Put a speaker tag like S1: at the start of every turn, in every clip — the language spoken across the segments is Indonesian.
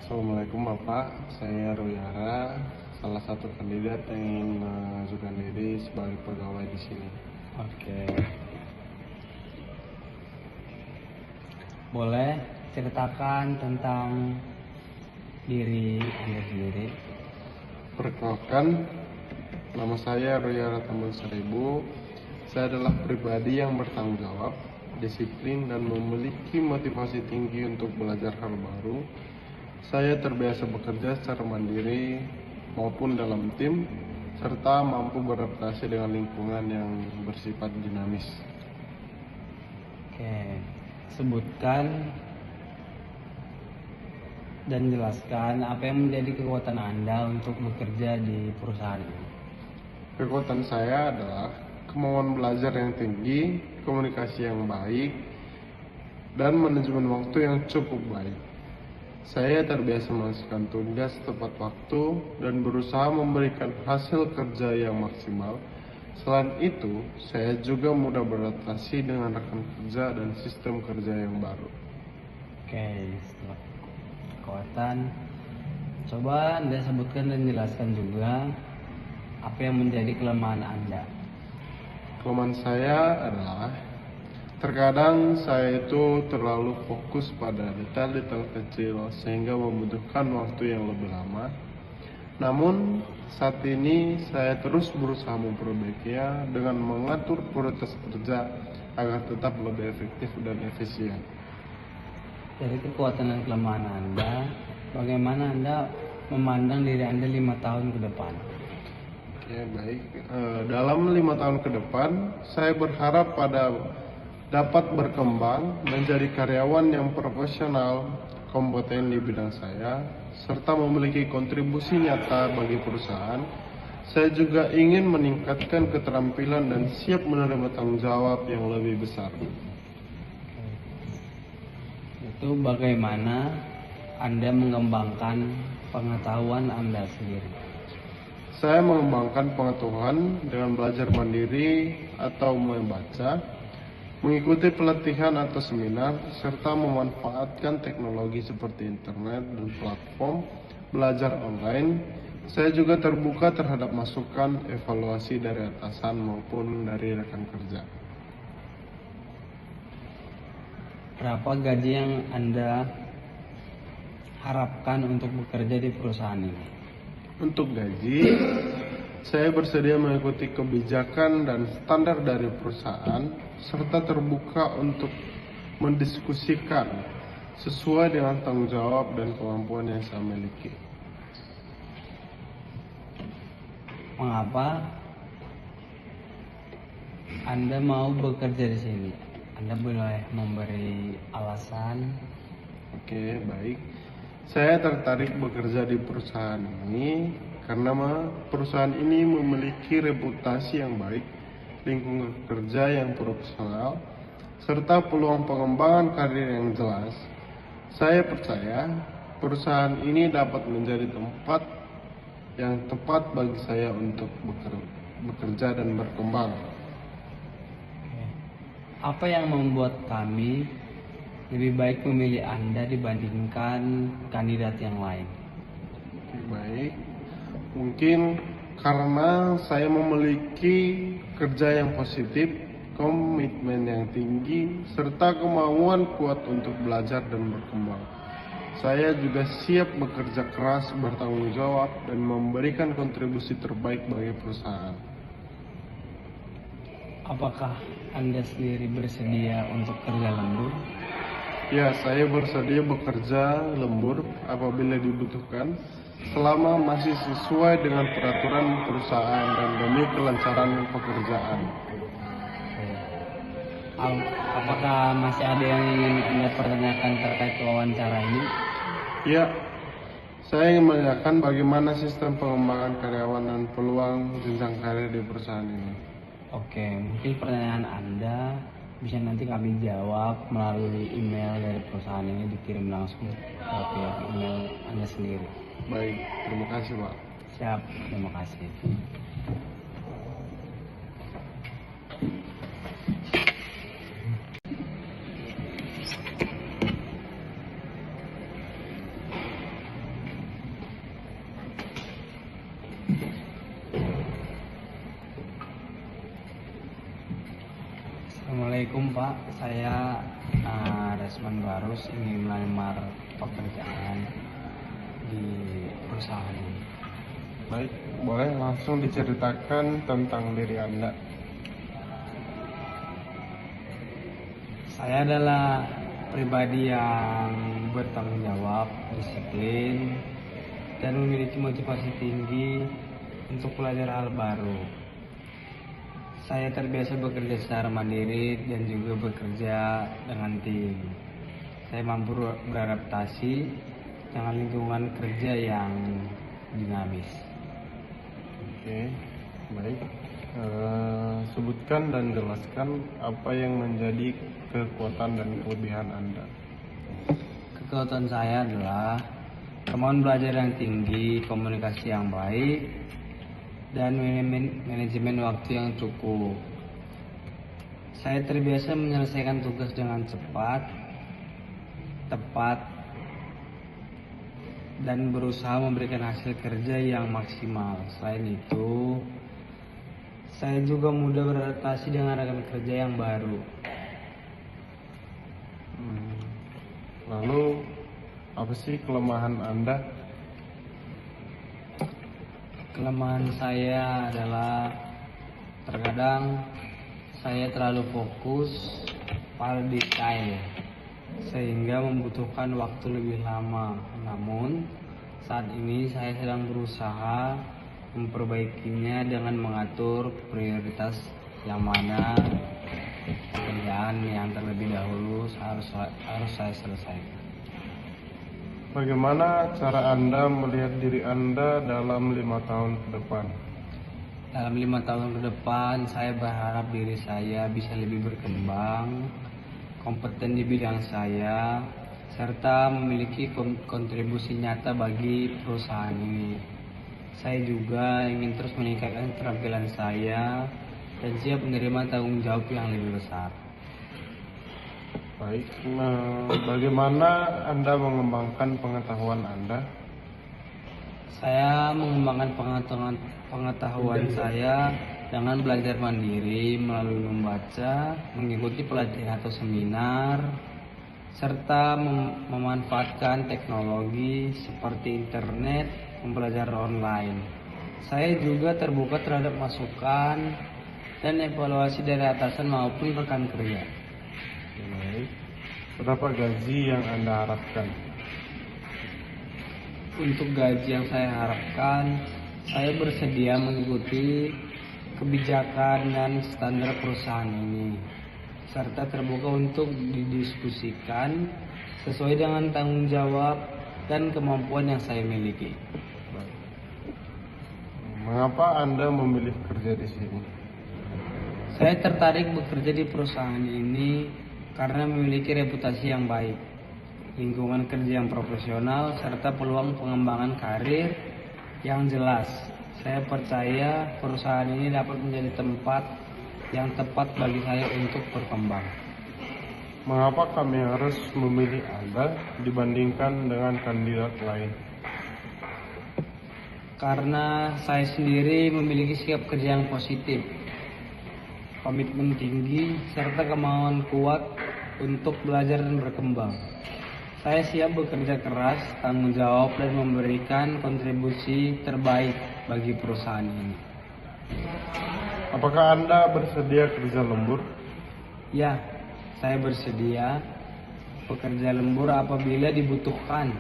S1: Assalamualaikum Bapak, saya Ruyara, salah satu kandidat yang ingin mengajukan diri sebagai pegawai di sini.
S2: Oke. Boleh ceritakan tentang diri Anda sendiri?
S1: Perkenalkan, nama saya Ruyara Tambun Seribu. Saya adalah pribadi yang bertanggung jawab, disiplin, dan memiliki motivasi tinggi untuk belajar hal baru. Saya terbiasa bekerja secara mandiri maupun dalam tim, serta mampu beradaptasi dengan lingkungan yang bersifat dinamis.
S2: Oke. Sebutkan dan jelaskan apa yang menjadi kekuatan Anda untuk bekerja di perusahaan ini.
S1: Kekuatan saya adalah kemauan belajar yang tinggi, komunikasi yang baik, dan manajemen waktu yang cukup baik. Saya terbiasa melaksanakan tugas tepat waktu dan berusaha memberikan hasil kerja yang maksimal. Selain itu, saya juga mudah beradaptasi dengan rekan kerja dan sistem kerja yang baru.
S2: Oke, setelah kekuatan, coba Anda sebutkan dan jelaskan juga apa yang menjadi kelemahan Anda.
S1: Kelemahan saya adalah terkadang saya itu terlalu fokus pada detail-detail kecil sehingga membutuhkan waktu yang lebih lama. Namun saat ini saya terus berusaha memperbaikinya dengan mengatur prioritas kerja agar tetap lebih efektif dan efisien.
S2: Dari kekuatan dan kelemahan Anda, bagaimana Anda memandang diri Anda 5 tahun ke depan?
S1: Oke, baik. Dalam 5 tahun ke depan, saya berharap dapat berkembang menjadi karyawan yang profesional, kompeten di bidang saya, serta memiliki kontribusi nyata bagi perusahaan. Saya juga ingin meningkatkan keterampilan dan siap menerima tanggung jawab yang lebih besar.
S2: Itu bagaimana Anda mengembangkan pengetahuan Anda sendiri.
S1: Saya mengembangkan pengetahuan dengan belajar mandiri atau membaca, mengikuti pelatihan atau seminar, serta memanfaatkan teknologi seperti internet dan platform belajar online. Saya juga terbuka terhadap masukan evaluasi dari atasan maupun dari rekan kerja.
S2: Berapa gaji yang Anda harapkan untuk bekerja di perusahaan ini?
S1: Untuk gaji, saya bersedia mengikuti kebijakan dan standar dari perusahaan, serta terbuka untuk mendiskusikan sesuai dengan tanggung jawab dan kemampuan yang saya miliki.
S2: Mengapa Anda mau bekerja di sini? Anda boleh memberi alasan.
S1: Oke, baik. Saya tertarik bekerja di perusahaan ini karena perusahaan ini memiliki reputasi yang baik, lingkungan kerja yang profesional, serta peluang pengembangan karir yang jelas. Saya percaya perusahaan ini dapat menjadi tempat yang tepat bagi saya untuk bekerja dan berkembang.
S2: Apa yang membuat kami lebih baik memilih Anda dibandingkan kandidat yang lain?
S1: Baik, mungkin karena saya memiliki kerja yang positif, komitmen yang tinggi, serta kemauan kuat untuk belajar dan berkembang. Saya juga siap bekerja keras, bertanggung jawab, dan memberikan kontribusi terbaik bagi perusahaan.
S2: Apakah Anda sendiri bersedia untuk kerja lembur?
S1: Ya, saya bersedia bekerja lembur apabila dibutuhkan, selama masih sesuai dengan peraturan perusahaan dan demi kelancaran pekerjaan.
S2: Apakah masih ada yang ingin Anda pertanyakan terkait wawancara ini?
S1: Ya, saya ingin menanyakan bagaimana sistem pengembangan karyawan dan peluang jenjang karir di perusahaan ini.
S2: Oke, mungkin pertanyaan Anda bisa nanti kami jawab melalui email dari perusahaan ini, dikirim langsung ke pihak email Anda sendiri.
S1: Baik, terima kasih Pak.
S2: Siap, terima kasih. Assalamualaikum Pak, saya Resman Barus ingin melamar pekerjaan di perusahaan ini.
S1: Baik, boleh langsung diceritakan tentang diri Anda.
S2: Saya adalah pribadi yang bertanggung jawab, disiplin, dan memiliki motivasi tinggi untuk belajar hal baru. Saya terbiasa bekerja secara mandiri dan juga bekerja dengan tim. Saya mampu beradaptasi dengan lingkungan kerja yang dinamis.
S1: Oke, baik. Sebutkan dan jelaskan apa yang menjadi kekuatan dan kelebihan Anda.
S2: Kekuatan saya adalah kemauan belajar yang tinggi, komunikasi yang baik, dan manajemen waktu yang cukup. Saya terbiasa menyelesaikan tugas dengan cepat, tepat, dan berusaha memberikan hasil kerja yang maksimal. Selain itu, saya juga mudah beradaptasi dengan rekan kerja yang baru.
S1: Lalu, apa sih kelemahan Anda?
S2: Kelemahan saya adalah terkadang saya terlalu fokus pada detail sehingga membutuhkan waktu lebih lama. Namun saat ini saya sedang berusaha memperbaikinya dengan mengatur prioritas yang mana pekerjaan yang terlebih dahulu harus saya selesaikan.
S1: Bagaimana cara Anda melihat diri Anda dalam 5 tahun ke depan?
S2: Dalam 5 tahun ke depan, saya berharap diri saya bisa lebih berkembang, kompeten di bidang saya, serta memiliki kontribusi nyata bagi perusahaan ini. Saya juga ingin terus meningkatkan keterampilan saya dan siap menerima tanggung jawab yang lebih besar.
S1: Baik, bagaimana Anda mengembangkan pengetahuan Anda?
S2: Saya mengembangkan pengetahuan saya dengan belajar mandiri melalui membaca, mengikuti pelatihan atau seminar, serta memanfaatkan teknologi seperti internet, pembelajaran online. Saya juga terbuka terhadap masukan dan evaluasi dari atasan maupun rekan kerja.
S1: Baik. Berapa gaji yang Anda harapkan?
S2: Untuk gaji yang saya harapkan, saya bersedia mengikuti kebijakan dan standar perusahaan ini, serta terbuka untuk didiskusikan sesuai dengan tanggung jawab dan kemampuan yang saya miliki.
S1: Baik. Mengapa Anda memilih kerja di sini?
S2: Saya tertarik bekerja di perusahaan ini karena memiliki reputasi yang baik, lingkungan kerja yang profesional, serta peluang pengembangan karir yang jelas. Saya percaya perusahaan ini dapat menjadi tempat yang tepat bagi saya untuk berkembang.
S1: Mengapa kami harus memilih Anda dibandingkan dengan kandidat lain?
S2: Karena saya sendiri memiliki sikap kerja yang positif, komitmen tinggi, serta kemauan kuat untuk belajar dan berkembang. Saya siap bekerja keras, tanggung jawab, dan memberikan kontribusi terbaik bagi perusahaan ini.
S1: Apakah Anda bersedia kerja lembur?
S2: Ya, saya bersedia bekerja lembur apabila dibutuhkan,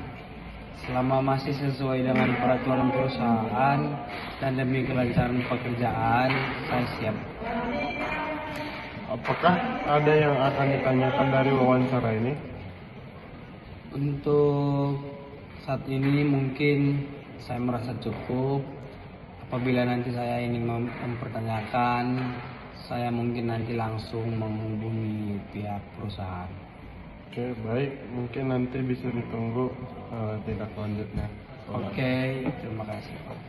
S2: selama masih sesuai dengan peraturan perusahaan dan demi kelancaran pekerjaan. Saya siap.
S1: Apakah ada yang akan ditanyakan dari wawancara ini?
S2: Untuk saat ini mungkin saya merasa cukup. Apabila nanti saya ingin mempertanyakan, saya mungkin nanti langsung menghubungi pihak perusahaan.
S1: Oke, baik. Mungkin nanti bisa ditunggu tindak lanjutnya.
S2: Oke, terima kasih Pak.